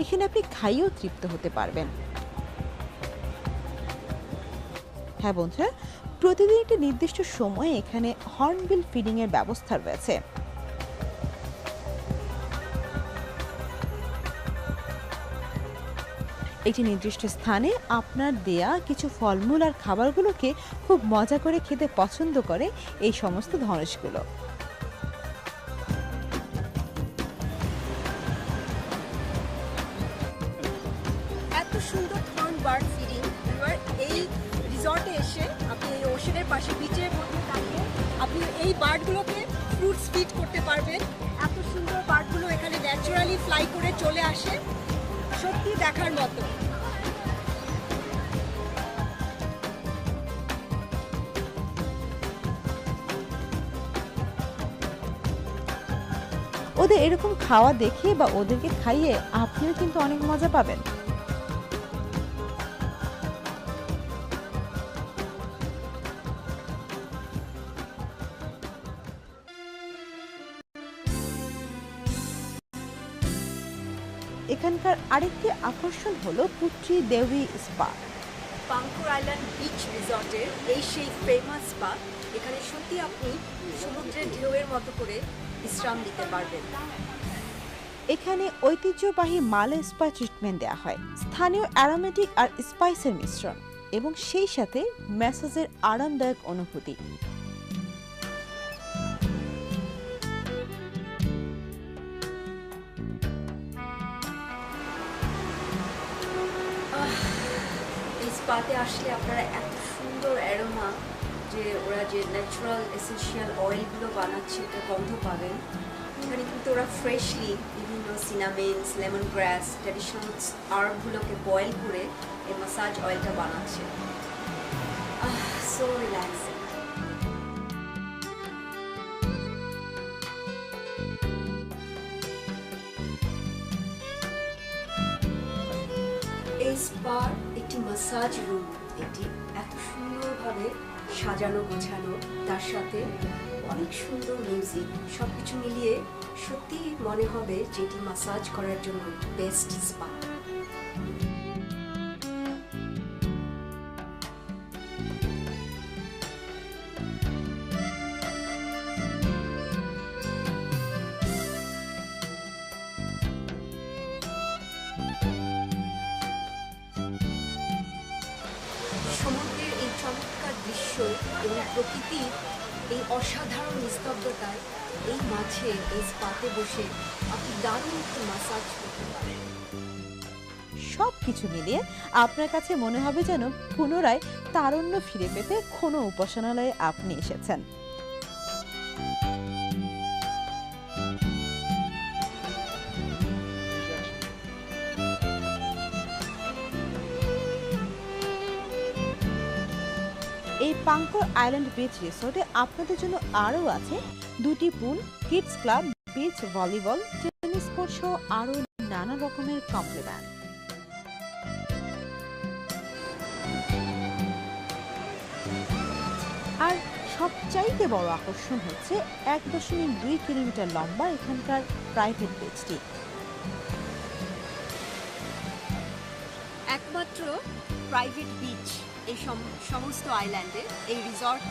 এখানে আপনি খাইয়েও তৃপ্ত হতে পারবেন। হ্যাঁ বন্ধুরা, প্রতিদিন একটি নির্দিষ্ট সময়ে এখানে হর্নবিল ফিডিং এর ব্যবস্থা রয়েছে। একটি নির্দিষ্ট স্থানে আপনার দেয়া কিছু ফলমূল আর খাবারগুলোকে খুব মজা করে খেতে পছন্দ করে এই সমস্ত ধনেশগুলো। এত সুন্দর হর্ন বার্ড ফিডিং, এবার এই রিসর্টে এসে আপনি এই ওশেনের পাশে বিচের মধ্যে দাঁড়িয়ে আপনি এই বার্ডগুলোকে ফ্রুটস ফিড করতে পারবেন। এত সুন্দর বার্ডগুলো এখানে ন্যাচারালি ফ্লাই করে চলে আসে, সত্যি দেখার মতো। ওদের এরকম খাওয়া দেখে বা ওদেরকে খাইয়ে আপনিও কিন্তু অনেক মজা পাবেন। এখানকার আরেকটি আকর্ষণ হলো পুত্রী দেবী স্পা। পাংকুর আইল্যান্ড বিচ রিসর্টের এই সেই ফেমাস স্পা, এখানে সত্যি আপনি সমুদ্রের ঢেউয়ের মতো করে বিশ্রাম নিতে পারবেন। এখানে ঐতিহ্যবাহী মালে স্পা ট্রিটমেন্ট দেওয়া হয়, স্থানীয় অ্যারোমেটিক আর স্পাইসের মিশ্রণ, এবং সেই সাথে ম্যাসাজের আরামদায়ক অনুভূতি। এই স্পাতে আসলে আপনারা এত সুন্দর অ্যারোমা, যে ওরা যে ন্যাচারাল এসেনশিয়াল অয়েলগুলো বানাচ্ছে এটা গন্ধ পাবেন। এখানে কিন্তু ওরা ফ্রেশলি বিভিন্ন সিনামেন্স, লেমন গ্রাস, ট্র্যাডিশনাল আর্বগুলোকে বয়েল করে এই মাসাজ অয়েলটা বানাচ্ছে। So relaxing. এই স্পার একটি মাসাজ রুম, এটি এত সুন্দরভাবে সাজানো গোছানো, তার সাথে অনেক সুন্দর মিউজিক, সবকিছু মিলিয়ে সত্যি মনে হবে যেটি মাসাজ করার জন্য বেস্ট স্পা। সমুদ্রের এই চমৎকার দৃশ্য এবং প্রকৃতির এই অসাধারণ নিস্তব্ধতায় এই মাঝে এই স্পাতে বসে আপনি দারুণ একটি মাসাজ করতে পারেন। সবকিছু মিলিয়ে আপনার কাছে মনে হবে যেন পুনরায় তারুণ্য ফিরে পেতে কোনো উপাসনালয়ে আপনি এসেছেন। এই পাংকর আইল্যান্ড বিচ রিসোর্টে আপনাদের জন্য আরও আছে দুটি pool, kids club, beach volleyball, tennis court সহ আরও নানা রকমের কমপ্লিমেন্ট। আর সবচাইতে বড় আকর্ষণ হচ্ছে 1.2 কিলোমিটার লম্বা এখানকার প্রাইভেট বিচটি। একমাত্র প্রাইভেট বিচ এই সমস্ত আইল্যান্ডে, এই রিসর্ট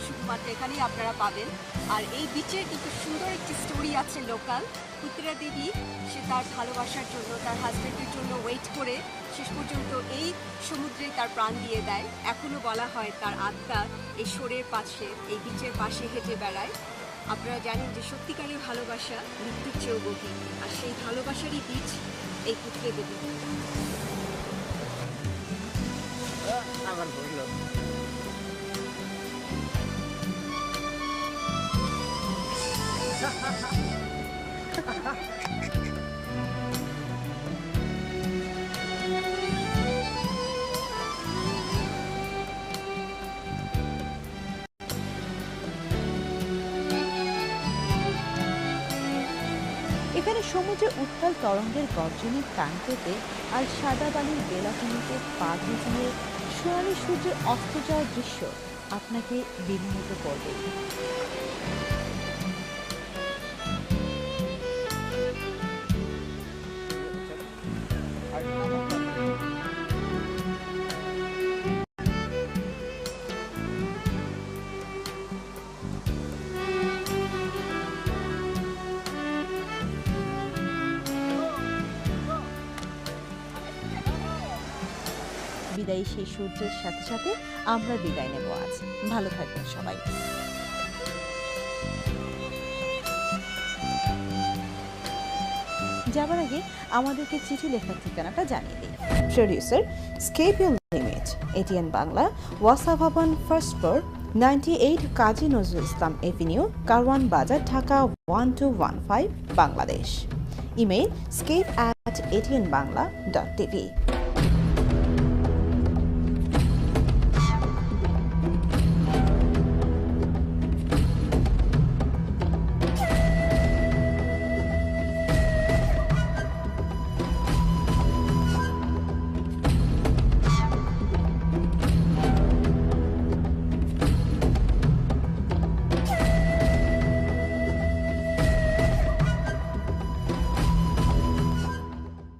শুধুমাত্র এখানেই আপনারা পাবেন। আর এই বিচের কিন্তু সুন্দর একটি স্টোরি আছে লোকাল। পুত্রা দেবী সে তার ভালোবাসার জন্য, তার হাজব্যান্ডের জন্য ওয়েট করে শেষ পর্যন্ত এই সমুদ্রে তার প্রাণ দিয়ে দেয়। এখনো বলা হয় তার আত্মা এই শোরের পাশে, এই বিচের পাশে হেঁটে বেড়ায়। আপনারা জানেন যে সত্যিকারের ভালোবাসা মৃত্যুর চেয়েও গভীর, আর সেই ভালোবাসারই বিচ এই পুত্রা দেবী। আমার বললো এখানে সমুদ্রে উত্তাল তরঙ্গের গর্জনের কান পেতে আর সাদা বালির বেলাভূমিতে পা ভিজিয়ে সোনালি সূর্যের অস্ত যাওয়ার দৃশ্য আপনাকে বিমোহিত করবে। বিদায়ী সেই সূর্যের সাথে সাথে আমরা বিদায় নেব আজ। ভালো থাকবেন সবাই। যাবার আগে আমাদেরকে চিঠি লেখার ঠিকানাটা জানিয়ে দিই। প্রডিউসার স্কেপিয়াল লিমিট, এটিএন বাংলা, ওয়াসা ভবন, first floor, 98 Kazi Nazrul Islam Avenue, Karwan বাজার, ঢাকা 1215, বাংলাদেশ। Email scape@atnbangla.tv।